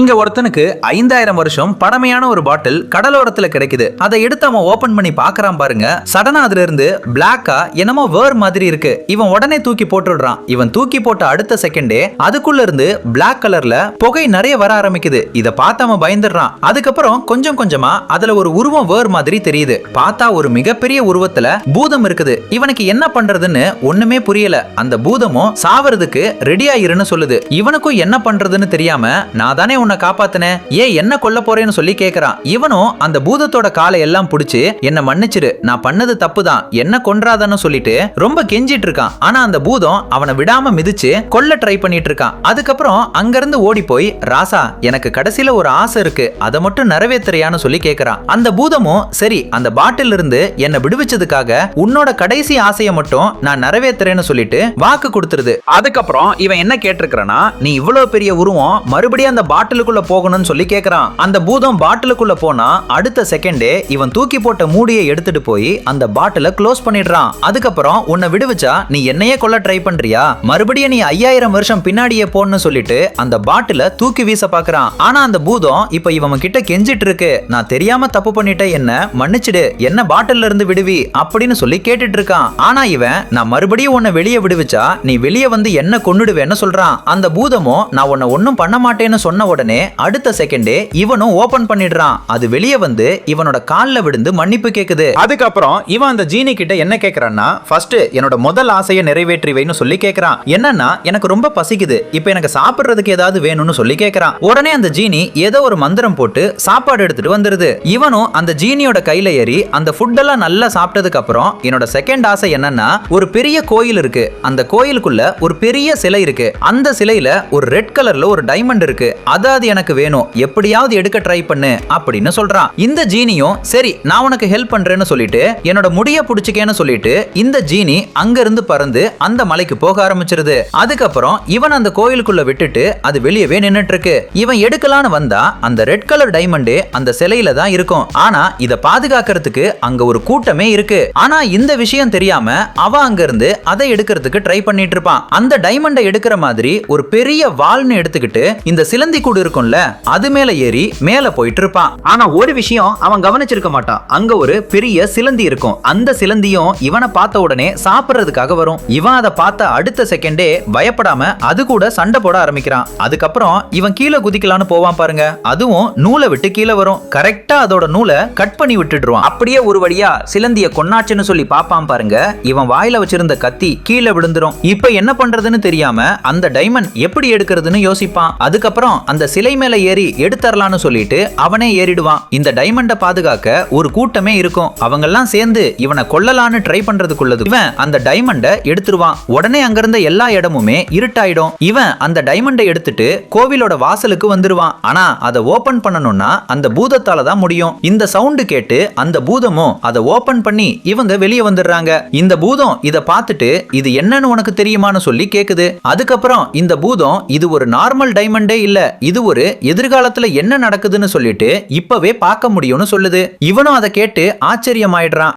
இங்க ஒருத்தனுக்கு 5000 வருஷம் பழமையான ஒரு பாட்டில் கடலோரத்துல கிடைக்குது. அதை எடுத்து அவன் ஓபன் பண்ணி பாக்குறான் பாருங்க. சடனா அதுல இருந்து பிளாக்கா என்னமோ வேர் மாதிரி இருக்கு. இவன் உடனே தூக்கி போட்டுடுறான். இவன் தூக்கி போட்ட அடுத்த செகண்டே அதுக்குள்ள இருந்து பிளாக் கலர்ல புகை நிறைய வர ஆரம்பிக்குது. இத பார்த்து அவன் பயந்துடுறான். அதுக்கப்புறம் கொஞ்சம் கொஞ்சமா அதுல ஒரு உருவம் வேர் மாதிரி தெரியுது. பார்த்தா ஒரு மிகப்பெரிய உருவத்துல பூதம் இருக்குது. இவனுக்கு என்ன பண்றதுன்னு ஒண்ணுமே புரியல. அந்த பூதமும் சாவறதுக்கு ரெடி ஆயிருன்னு சொல்லுது. இவனுக்கும் என்ன பண்றதுன்னு தெரியாம நான் தானே உன்னை காப்பாத்தினேன், ஏன் என்ன கொல்ல போறேன்னு சொல்லி கேக்குறான். இவனும் அந்த பூதத்தோட காலை எல்லாம் புடிச்சு என்ன மன்னிச்சிரு, நான் பண்ணது தப்புதான், என்ன கொன்றாதன்னு சொல்லிட்டு ரொம்ப கெஞ்சிட்டு இருக்கான். ஆனா அந்த பூதம் அவனை விடாம மிதிச்சு கொல்ல ட்ரை பண்ணிட்டு இருக்கான். அதுக்கப்புறம் அங்கிருந்து ஓடி போய் ராசா எனக்கு கடைசியில ஒரு ஆசை இருக்கு, அதை மட்டும் நிறைவேற்றுறியான்னு சொல்லி கேக்குறான். அந்த பூதமும் சரி அந்த பாட்டில் இருந்து என்ன விடுவிச்சதுக்காக உன்னோட கடைசி ஆசையை மட்டும் நான் நிறைவேற்றுறேன்னு சொல்லிட்டு வாக்கு கொடுத்துருது. அதுக்கப்புறம் இவன் என்ன கேட்டிருக்கிறானா, நீ இவ்வளவு பெரிய உருவம் மறுபடியும் அந்த பாட்டிலுக்குள்ள போகணும்னு சொல்லி கேக்குறான். அந்த பூதம் பாட்டிலுக்குள்ள போனா அடுத்த செகண்டே இவன் தூக்கி போட்ட மூடியை எடுத்துட்டு போய் அந்த பாட்டிலை க்ளோஸ் பண்ணிடுறான். அதுக்கப்புறம் உன்னை விடுவிச்சா நீ என்னையே கொல்ல ட்ரை பண்றியா, மறுபடியும் நீ 5000 வருஷம் பின்னாடியே போன்னு சொல்லிட்டு அந்த பாட்டில தூக்கி வீச பாக்குறான். ஆனா அந்த பூதம் இப்ப இவன் கிட்ட கெஞ்சிட்டு இருக்கு, நான் தெரியாம தப்பு பண்ணிட்டேன், என்ன மன்னிச்சிடு, என்ன பாட்டில்ல இருந்து விடுவி அப்படின்னு சொல்லி கேட்டுட்டு இருக்கான். ஆனா இவன் நான் மறுபடியும் உன்னை வெளியே விடுவிச்சா நீ வெளியே வந்து என்ன கொன்னுடுவேன்னு சொல்றான். அந்த பூதமும் நான் உன்னை ஒன்னும் பண்ண மாட்டேன்னு சொன்ன உடனே அடுத்த செகண்டே இவனும் ஓபன் பண்ணிடுறான். அது வெளியே வந்து இவனோட கால்ல விழுந்து மன்னிப்பு கேக்குது. அதுக்கப்புறம் இவன் அந்த ஜீனி கிட்ட என்ன கேக்குறான்னா, ஃபர்ஸ்ட் என்னோட முதல் ஆசையை நிறைவேற்றி வைன்னு சொல்லி கேக்குறான். என்னன்னா எனக்கு ரொம்ப பசிக்குது, இப்போ எனக்கு சாப்பிடுறதுக்கு ஏதாவது வேணும்னு சொல்லி கேக்குறான். உடனே அந்த ஜீனி ஏதோ ஒரு மந்திரம் போட்டு சாப்பாடு எடுத்துட்டு வந்துருது. இவனும் அந்த ஜீனியோட கையில ஏறி அந்த ஃபுட் எல்லாம் நல்லா சாப்பிட்டதுக்கு அப்புறம் என்னோட செகண்ட் ஆசை என்னன்னா, ஒரு பெரிய கோயில் இருக்கு, அந்த கோயிலுக்குள்ள ஒரு பெரிய சிலை இருக்கு, அந்த சிலையில ஒரு ரெட் கலர்ல ஒரு டைமண்ட் இருக்கு, அதாவது எனக்கு வேணும், எப்படியாவது எடுக்க ட்ரை பண்ணு அப்படின்னு சொல்றான். இந்த ஜீனியும் சரி நான் உனக்கு ஹெல்ப் பண்றேன்னு சொல்லிட்டு என்னோட முடிய புடிச்சுக்கேன்னு சொல்லிட்டு இந்த ஜீனி அங்க இருந்து பறந்து அந்த மலைக்கு போக ஆரம்பிச்சிருது. அதுக்கப்புறம் இவன் அந்த கோயிலுக்குள்ள விட்டுட்டு அது வெளியவே நின்னுட்டு இருக்கு. இவன் எடுக்கலான்னு வந்தா அந்த ரெட் கலர் டைமண்டே அந்த சிலையில தான் இருக்கும். ஆனா இத பாதுகாக்கிறதுக்கு அங்க ஒரு கூட்டமே இருக்கு. ஆனா இந்த விஷயம் தெரியாம அவன் அங்க இருந்து அதை எடுக்கிறதுக்கு ட்ரை பண்ணிட்டு இருப்பான். அந்த டைமண்டை எடுக்கிற மாதிரி ஒரு பெரிய வால்னு எடுத்துக்கிட்டு இந்த சிலந்தி கூடு இருக்கும்ல அது மேல ஏறி மேல போயிட்டு இருப்பான். ஆனா ஒரு விஷயம் அவன் கவனிச்சிருக்க மாட்டான், அங்க ஒரு பெரிய சிலந்தி இருக்கும். அந்த சிலந்தியும் இவனை பார்த்த உடனே சாப்பிடுறதுக்காக வரும். இவன் அதை பார்த்த அடுத்த செகண்டே பயப்படாம அது கூட சண்டை போட ஆரம்பிக்கிறான். அதுக்கப்புறம் இவன் கீழே குதிக்கலான்னு போவான் பாருங்க, அதுவும் நூலை விட்டு கீழே வரும். கரெக்டா அதோட நூலை கட் பண்ணி விட்டுடுவான். அப்படியே ஒரு வழியா சிலந்திய கொன்னாச்சுன்னு சொல்லி பாப்பான் பாருங்க, இவன் வாயில வச்சிருந்த கத்தி கீழே விழுந்துரும். இப்ப என்ன பண்றதுன்னு தெரியாம அந்த டைமண்ட் எப்படி எடுக்கிறதுன்னு யோசிப்பான். அதுக்கப்புறம் அந்த சிலை மேல ஏறி எடுத்தரலான்னு சொல்லிட்டு அவனே ஏறிடுவான். இந்த டைமண்டை பாதுகாக்க ஒரு கூட்டமே இருக்கும். அவங்க எல்லாம் சேர்ந்து இவனை கொல்லலான்னு ட்ரை பண்றதுக்குள்ளது இவன் அந்த டைமண்டை எடுத்துருவான். உடனே அங்க இருந்த எல்லா இடமுமே இருட்டாயிடும். இவன் அந்த டைமண்டை எடுத்துட்டு கோவிலோட வாசலுக்கு வந்துருவான். ஆனா அதை ஓபன் பண்ணணும்னா அந்த பூதத்தால தான் முடியும். இந்த சவுண்ட் கேட்டு அந்த பூதமும் அதை ஓபன் பண்ணி இவங்க வெளியே வந்துடுறாங்க. இந்த பூதம் இதை பார்த்துட்டு இது என்னன்னு உனக்கு தெரியுமான்னு சொல்லி கேக்குது. அதுக்கப்புறம் இந்த பூதம் இது ஒரு நார்மல் டைமண்டே இல்ல, இது ஒரு எதிர்காலத்துல என்ன நடக்குதுன்னு சொல்லிட்டு இப்பவே பார்க்க முடியும்னு சொல்லுது. இவனும் அதை கேட்டு ஆச்சரியமாயிடுறான்.